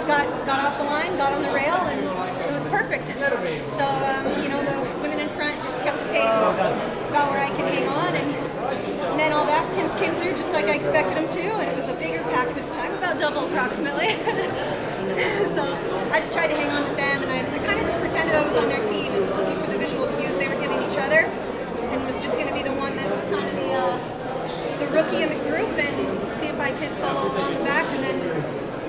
got off the line, got on the rail, and it was perfect. So, you know, the women in front just kept the pace about where I could hang on, and then all the Africans came through just like I expected them to, and it was a bigger pack this time, about double approximately. So I just tried to hang on with them, and I kind of just pretended I was on their team and was looking for the visual cues they were giving each other, and was just going to be the one that was kind of the rookie in the group, and see if I could follow along the back and then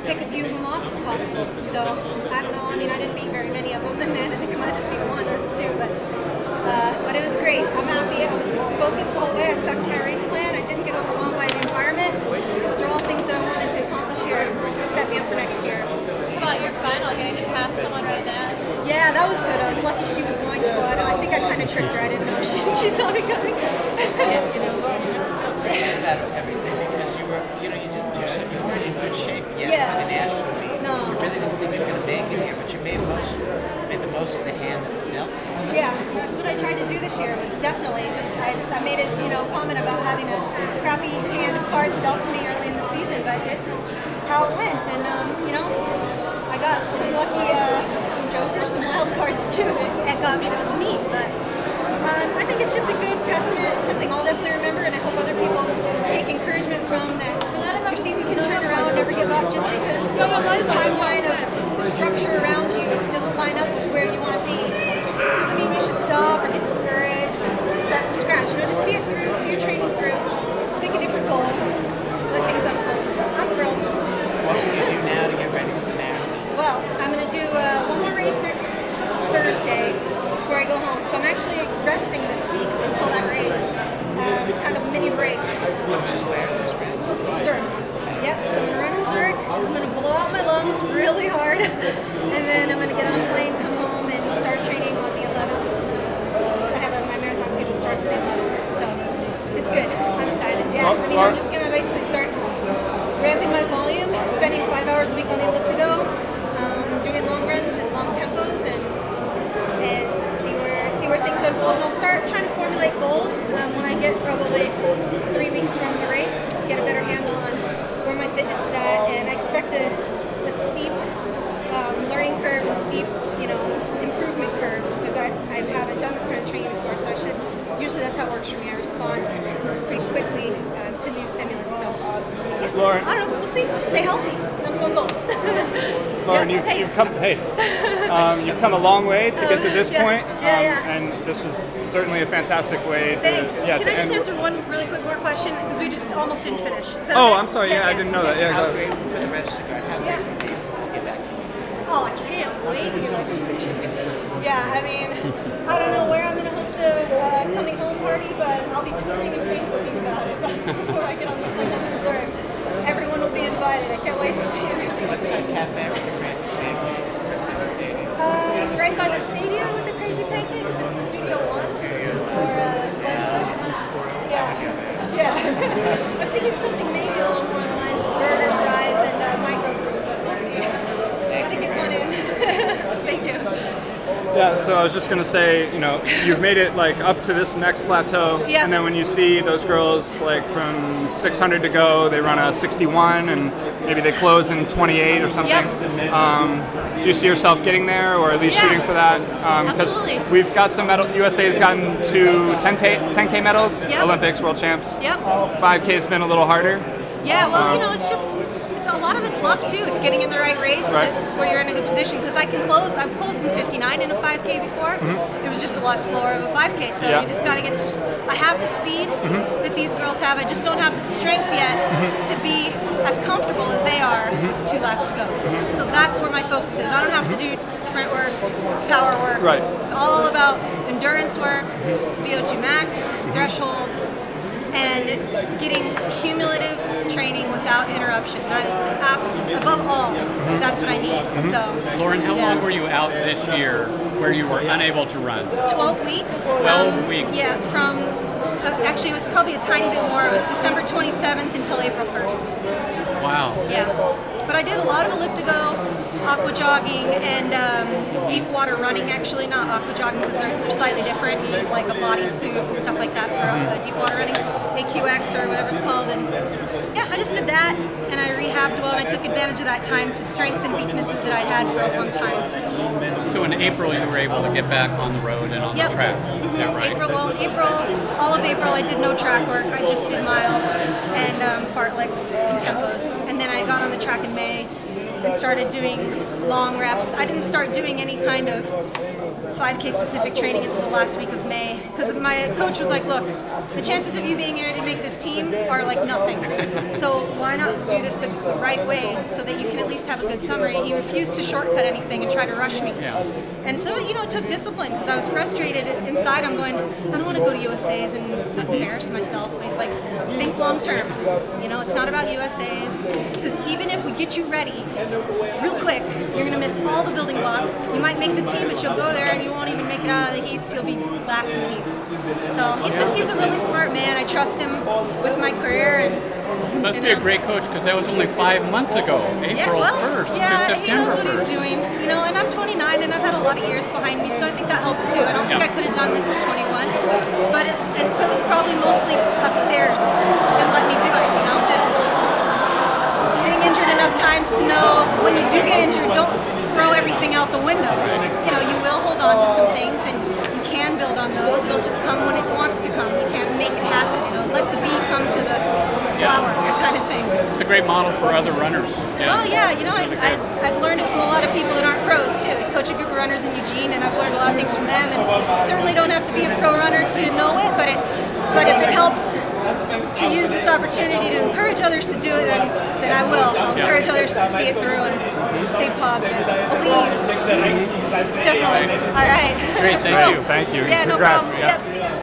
pick a few of them off if possible. So I don't know. I mean, I didn't beat very many of them, and I think I might just beat one or two, but it was great. I'm happy. I was focused the whole way. I stuck to my race plan. I didn't get overwhelmed by the environment. Those are all things that I wanted to accomplish here to set me up for next year. How about your final, getting to pass someone right now? Yeah, that was good. I was lucky she was going slow. I think I kind of tricked her. I didn't know she saw me coming. And, you know, Lauren, you have to feel pretty good about everything because you were, you know, you didn't do so, you weren't in good shape yet for the national meet. No. You really didn't think you were going to make it here, but you made the most of the hand that was dealt to you. Yeah, that's what I tried to do this year. Was definitely just I made it, you know, comment about having a crappy hand of cards dealt to me early in the season, but it's how it went, and you know, I got some lucky, some jokers, some wild cards too that got me to this meet, but. I think it's just a good testament, something I'll definitely remember, and I hope other people take encouragement from that. Your season can turn around, never give up, just because the timeline of the structure around you doesn't line up with where you want to be. Doesn't mean you should stop or get discouraged or start from scratch. You know, just see it through, see your training through, pick a different goal, let things unfold. I'm thrilled. What will you do now to get ready for the marathon? Well, I'm going to do one more race next Thursday before I go home. So I'm actually resting this week until that race. It's kind of a mini break. Which is where this race? Zurich. Yep, so I'm going to run in Zurich. I'm going to blow out my lungs really hard. And then I'm going to get on a plane, come home, and start training on the 11th. So I have my marathon schedule starts on the 11th. So it's good. I'm excited. Yeah, I mean, I'm just going to basically start ramping my volume, spending 5 hours a week on the elliptical, doing long runs and long tempos, and see where things unfold. And I'll start trying to formulate goals when I get probably 3 weeks from the race, get a better handle on where my fitness is at, and I expect a steep learning curve and steep, you know, improvement curve, because I haven't done this kind of training before, so usually that's how it works for me. I respond pretty quickly to new stimulus. So, yeah, Lauren, I don't know. We'll see. Stay healthy. Number one goal. Lauren, yeah, you've come. Hey, you've come a long way to get to this point, yeah. and this was certainly a fantastic way to. Thanks. Yeah, Can I just answer one really quick more question, because we just almost didn't finish? Is that Oh, okay? I'm sorry. Yeah, I didn't know that. Yeah, How go ahead. great for the register guard? How great would it be to get back to you? Oh, I can't wait to get back to you. Yeah, I mean, I don't know where I'm going to host a coming home party, but I'll be tweeting and Facebooking about it before I get on the plane to Zurich. Everyone will be invited. I can't wait to see it. What's that cafe with the crazy pancakes right by the stadium? Right by the stadium with the crazy pancakes? Is it Studio One? Or Glenwood? Yeah. I'm thinking something maybe a little more along the lines of burger, fries, and microbrew, but we'll see. Gotta get one in. Thank you. Yeah, so I was just going to say, you know, you've made it like up to this next plateau, Yep. and then when you see those girls like from 600 to go, they run a 61, and maybe they close in 28 or something. Yep. Do you see yourself getting there, or at least shooting for that? Because Absolutely. we've got some medal. USA's gotten to 10K medals, Yep. Olympics, World Champs. Yep. 5K's been a little harder. Yeah, well, you know, it's a lot of it's luck too. It's getting in the right race. Right. That's where you're in a good position, because I've closed in 59 in a 5K before. It was just a lot slower of a 5K, so Yeah. you just got to I have the speed that these girls have. I just don't have the strength yet to be as comfortable as they are with 2 laps to go. So that's where my focus is. I don't have to do sprint work, power work. Right. It's all about endurance work, VO2 max, threshold, and getting cumulative training without interruption. That is above all, that's what I need. So, Lauren, how long were you out this year where you were unable to run? 12 weeks. 12 weeks. Yeah, from, actually it was probably a tiny bit more. It was December 27th until April 1st. Wow. Yeah. But I did a lot of elliptigo, aqua jogging, and deep water running. Actually, not aqua jogging because they're slightly different. You use like a bodysuit and stuff like that for deep water running, AQX or whatever it's called. And yeah, I just did that, and I rehabbed well, and I took advantage of that time to strengthen weaknesses that I'd had for a long time. So in April, you were able to get back on the road and on the track. Is that right? All of April, I did no track work. I just did miles and fartleks and tempos. And then I got on the track in May and started doing long reps. I didn't start doing any kind of 5K specific training until the last week of May because my coach was like, look, the chances of you being able to make this team are like nothing. So why not do this the right way so that you can at least have a good summer? He refused to shortcut anything and try to rush me. Yeah. And so, you know, it took discipline because I was frustrated inside. I'm going, I don't want to go to USA's and embarrass myself. But he's like, think long term. You know, it's not about USA's because even if we get you ready real quick, you're going to miss all the building blocks. You might make the team, but you'll go there and you won't even make it out of the heats. You'll be last in the heats. So he's a really smart man. I trust him with my career. And must be a great coach because that was only 5 months ago, April 1st to September he knows what 1st. he's doing. You know, and I'm 29 and I've had a lot of years behind me, so I think that helps too. I don't think I could have done this at 21, but it was probably mostly upstairs that let me do it. You know, just being injured enough times to know when you do get injured, don't throw everything out the window. You know, you will hold on to some things and you can build on those. It'll just come when it wants to come. You can't make it happen. You know, let the bee come to the flower, kind of thing. It's a great model for other runners. Yeah. Well, yeah, you know, I've learned it from a lot of people that aren't pros too. I coach a group of runners in Eugene, and I've learned a lot of things from them. And certainly don't have to be a pro runner to know it, but if it helps to use this opportunity to encourage others to do it, then I will. I'll encourage others to see it through and stay positive. Believe. Definitely. All right. Great, thank you. Thank you. Yeah, no Congrats. problem. Yep.